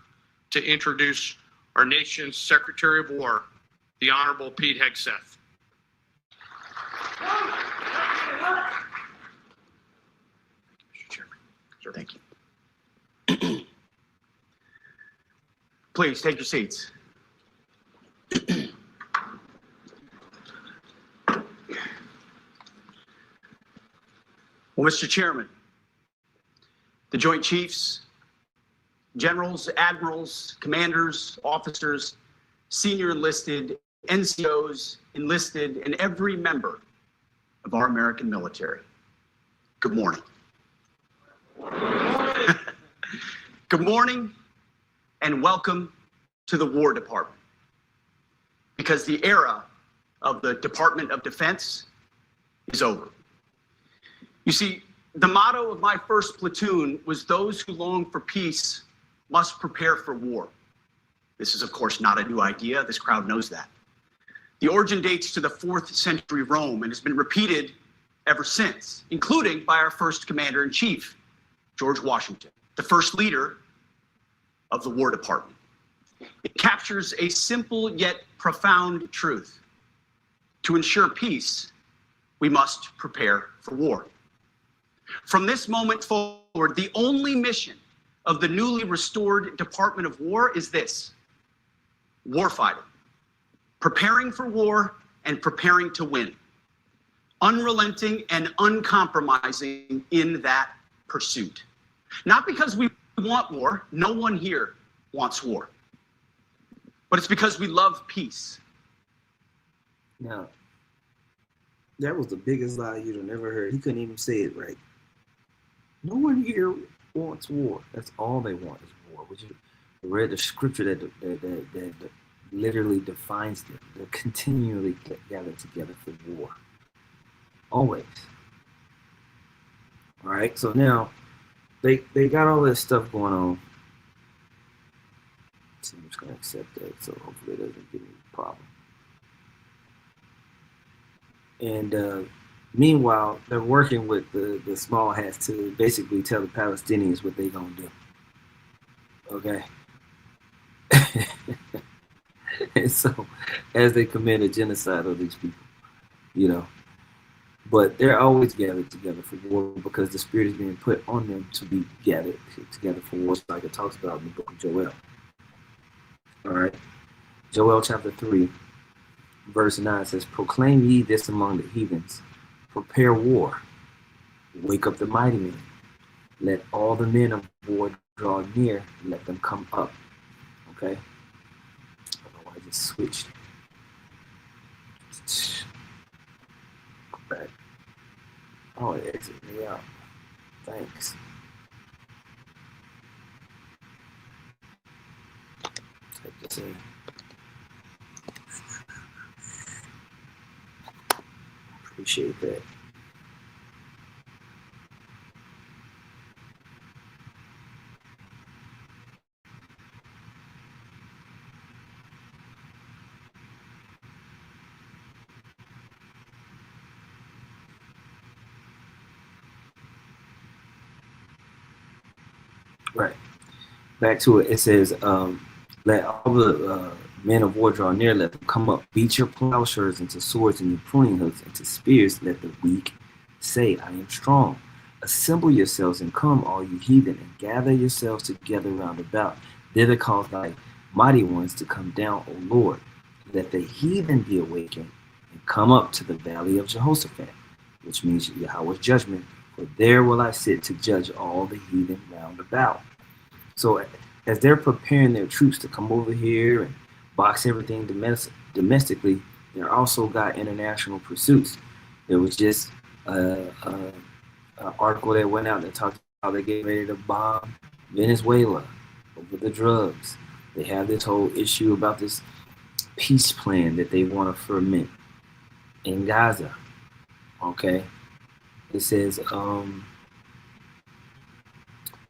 to introduce our nation's Secretary of War, the Honorable Pete Hegseth. Mr. Chairman. Sir. Thank you. Please take your seats. Well, Mr. Chairman, the Joint Chiefs, generals, admirals, commanders, officers, senior enlisted, NCOs, enlisted, and every member of our American military, good morning. Good morning and welcome to the War Department, because the era of the Department of Defense is over. You see, the motto of my first platoon was those who long for peace must prepare for war. This is, of course, not a new idea. This crowd knows that. The origin dates to the 4th century Rome and has been repeated ever since, including by our first commander-in-chief, George Washington, the first leader of the War Department. It captures a simple yet profound truth. To ensure peace, we must prepare for war. From this moment forward, the only mission of the newly restored Department of War is this: warfighting, preparing for war and preparing to win, unrelenting and uncompromising in that pursuit. Not because we want war, no one here wants war, but it's because we love peace. Now, that was the biggest lie you'd have never heard. He couldn't even say it right. No one here wants war. That's all they want is war. Would you read the scripture that literally defines them? They're continually gathered together for war. Always. All right. So now they got all this stuff going on. So I'm just gonna accept that. So hopefully it doesn't give me a problem. And meanwhile, they're working with the small hats to basically tell the Palestinians what they're going to do. Okay? And so, as they commit a genocide of these people, you know. But they're always gathered together for war because the spirit is being put on them to be gathered together for war, like it talks about in the book of Joel. All right? Joel chapter 3. Verse 9 says, proclaim ye this among the heathens, prepare war, wake up the mighty men, let all the men of war draw near, let them come up. Okay? I don't know why I just switched. Go back. Oh, it exited me out. Thanks. Type this in. Appreciate that. Right. Back to it. It says, let all the men of war draw near, let them come up. Beat your plowshares into swords and your pruning hooks into spears. Let the weak say, I am strong. Assemble yourselves and come, all you heathen, and gather yourselves together round about. Thither cause thy mighty ones to come down, O Lord. Let the heathen be awakened and come up to the valley of Jehoshaphat, which means Yahweh's judgment. For there will I sit to judge all the heathen round about. So as they're preparing their troops to come over here and box everything domestically, they're also got international pursuits. There was just an article that went out that talked about how they get ready to bomb Venezuela over the drugs. They have this whole issue about this peace plan that they want to ferment in Gaza. Okay, it says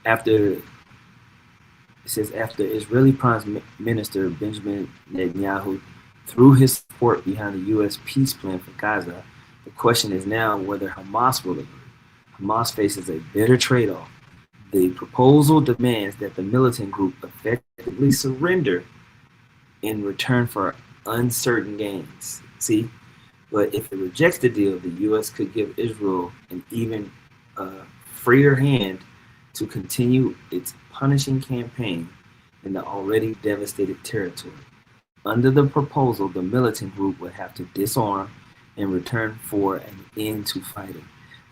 after Israeli Prime Minister Benjamin Netanyahu threw his support behind the U.S. peace plan for Gaza, the question is now whether Hamas will agree. Hamas faces a bitter trade-off. The proposal demands that the militant group effectively surrender in return for uncertain gains. See? But if it rejects the deal, the U.S. could give Israel an even freer hand to continue its punishing campaign in the already devastated territory. Under the proposal, the militant group would have to disarm in return for an end to fighting.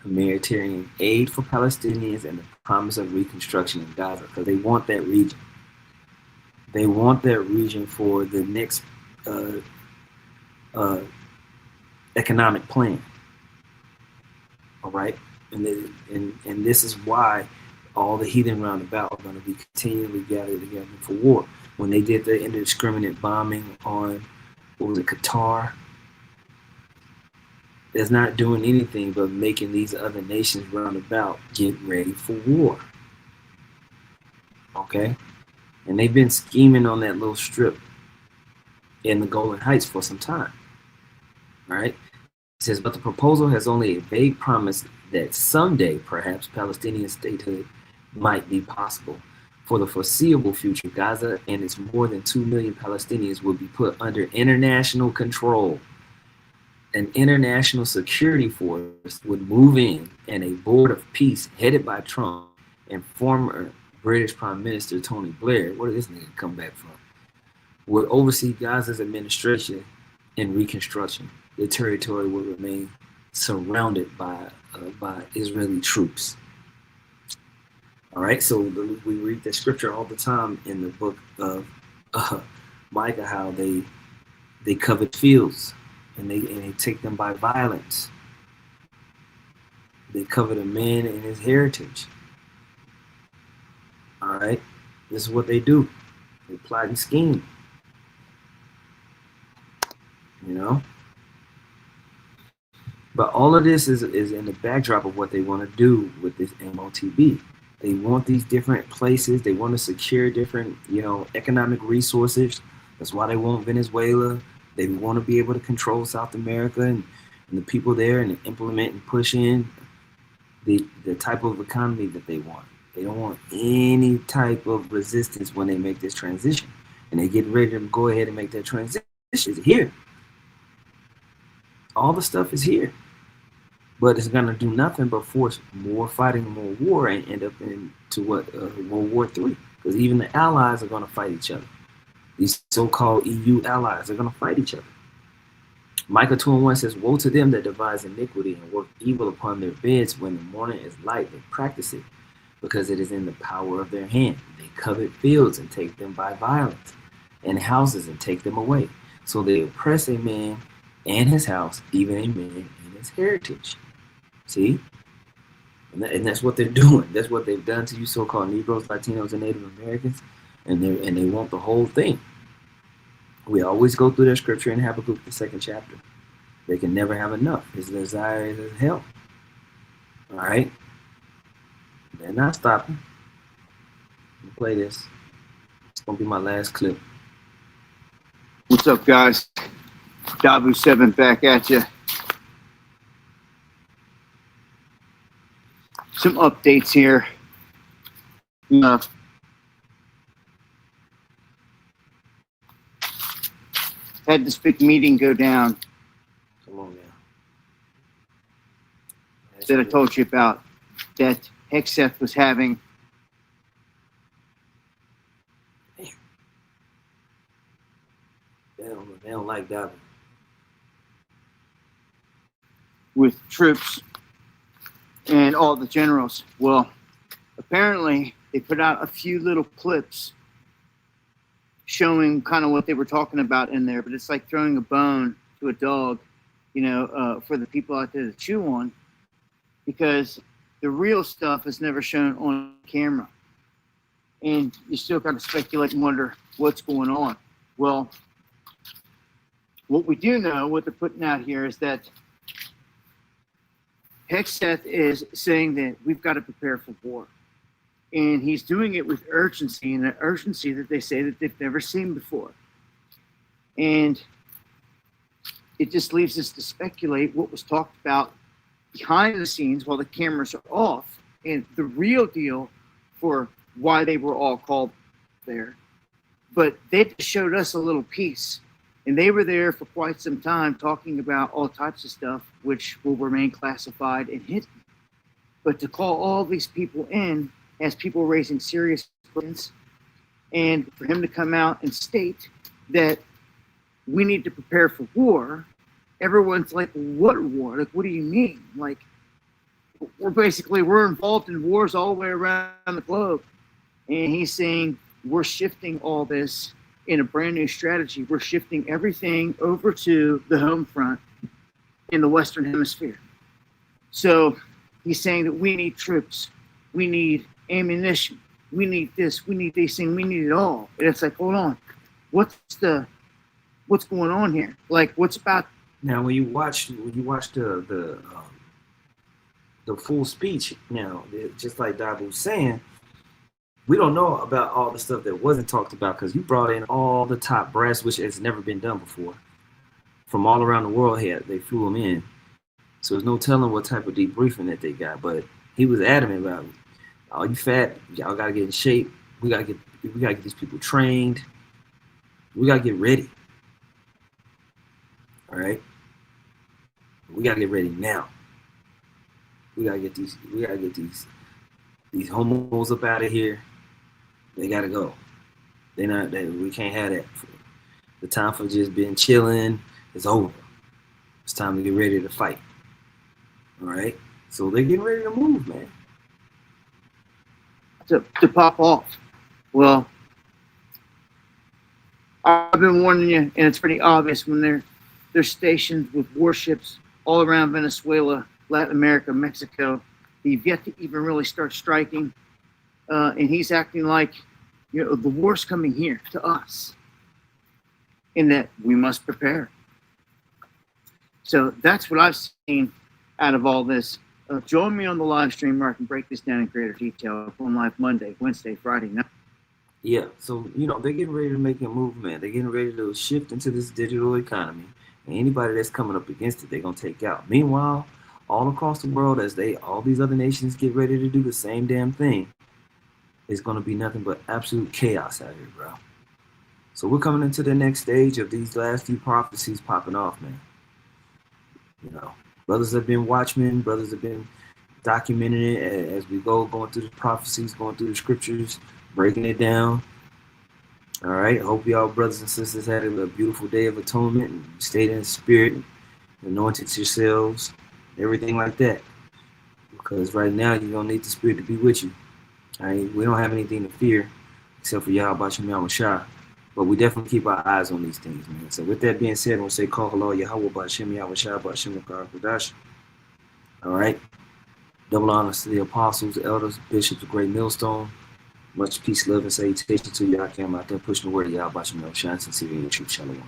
humanitarian aid for Palestinians and the promise of reconstruction in Gaza, because they want that region. They want that region for the next economic plan. All right, and this is why all the heathen round about are going to be continually gathered together for war. When they did the indiscriminate bombing on, what was it, Qatar, that's not doing anything but making these other nations round about get ready for war. Okay? And they've been scheming on that little strip in the Golan Heights for some time. All right? It says, but the proposal has only a vague promise that someday, perhaps, Palestinian statehood might be possible. For the foreseeable future, Gaza and its more than 2 million Palestinians will be put under international control. An international security force would move in, and a board of peace headed by Trump and former British Prime Minister Tony Blair, where did this nigga come back from, would oversee Gaza's administration and reconstruction. The territory would remain surrounded by Israeli troops. All right, so we read the scripture all the time in the book of Micah, how they covet fields and they take them by violence. They covet a man and his heritage. All right, this is what they do. They plot and scheme. You know. But all of this is in the backdrop of what they want to do with this Motb. They want these different places. They want to secure different, economic resources. That's why they want Venezuela. They want to be able to control South America and the people there and implement and push in the type of economy that they want. They don't want any type of resistance when they make this transition. And they get ready to go ahead and make that transition. It's here. All the stuff is here. But it's going to do nothing but force more fighting, more war, and end up into World War III. Because even the allies are going to fight each other. These so-called EU allies are going to fight each other. Micah 2:1 says, woe to them that devise iniquity and work evil upon their beds when the morning is light. They practice it because it is in the power of their hand. They covet fields and take them by violence, and houses and take them away. So they oppress a man and his house, even a man and his heritage. See? And that's what they're doing. That's what they've done to you so-called Negroes, Latinos, and Native Americans. And they want the whole thing. We always go through that scripture in Habakkuk, the 2nd chapter. They can never have enough. His desire is hell. All right? They're not stopping. I'll play this. It's going to be my last clip. What's up, guys? WW3 back at you. Some updates here. Had this big meeting go down Come on now. that I told you about that Hexeth was having. They don't like that. With troops and all the generals. Well, apparently they put out a few little clips showing kind of what they were talking about in there, but it's like throwing a bone to a dog, for the people out there to chew on, because the real stuff is never shown on camera. And you still kind of speculate and wonder what's going on. Well, what we do know, what they're putting out here, is that Hexeth is saying that we've got to prepare for war. And he's doing it with urgency, and an urgency that they say that they've never seen before. And it just leaves us to speculate what was talked about behind the scenes while the cameras are off, and the real deal for why they were all called there. But they just showed us a little piece. And they were there for quite some time talking about all types of stuff, which will remain classified and hidden. But to call all these people in as people raising serious questions, and for him to come out and state that we need to prepare for war, everyone's like, what war? Like, what do you mean? Like, we're involved in wars all the way around the globe. And he's saying we're shifting all this in a brand new strategy. We're shifting everything over to the home front in the Western Hemisphere. So he's saying that we need troops, we need ammunition, we need this, we need these things, we need it all. And it's like, hold on, what's going on here? Like, what's about? Now, when you watch the full speech, now, just like Dabu was saying, we don't know about all the stuff that wasn't talked about because you brought in all the top brass, which has never been done before. From all around the world here, they flew them in. So there's no telling what type of debriefing that they got. But he was adamant about it. All you fat, y'all gotta get in shape. We gotta get these people trained. We gotta get ready. All right. We gotta get ready now. We gotta get these homos up out of here. They gotta go. We can't have that. The time for just being chilling is over. It's time to get ready to fight. All right. So they're getting ready to move, man. To pop off. Well, I've been warning you, and it's pretty obvious when they're stationed with warships all around Venezuela, Latin America, Mexico. They've yet to even really start striking. And he's acting like, the war's coming here to us, in that we must prepare. So that's what I've seen out of all this. Join me on the live stream where I can break this down in greater detail on live Monday, Wednesday, Friday night. Yeah, so, they're getting ready to make a movement. They're getting ready to shift into this digital economy. And anybody that's coming up against it, they're going to take out. Meanwhile, all across the world, as all these other nations get ready to do the same damn thing, it's going to be nothing but absolute chaos out here, bro. So we're coming into the next stage of these last few prophecies popping off, man. Brothers have been watchmen. Brothers have been documenting it as we going through the prophecies, going through the scriptures, breaking it down. All right. Hope y'all brothers and sisters had a beautiful day of atonement and stayed in the spirit, anointed yourselves, everything like that. Because right now you're going to need the spirit to be with you. All right. We don't have anything to fear except for Yahweh Shem Shah. But we definitely keep our eyes on these things, man. So with that being said, I'm going to say, call hello, Yahweh Ba'ashem, Yahweh Shah, Ba'ashem, Kadash. All right. Double honors to the apostles, elders, bishops of Great Millstone. Much peace, love, and salutation to y'all. I'm out there pushing the word of Yahweh Ba'ashem, Shah, sincerely and truth. Shalom.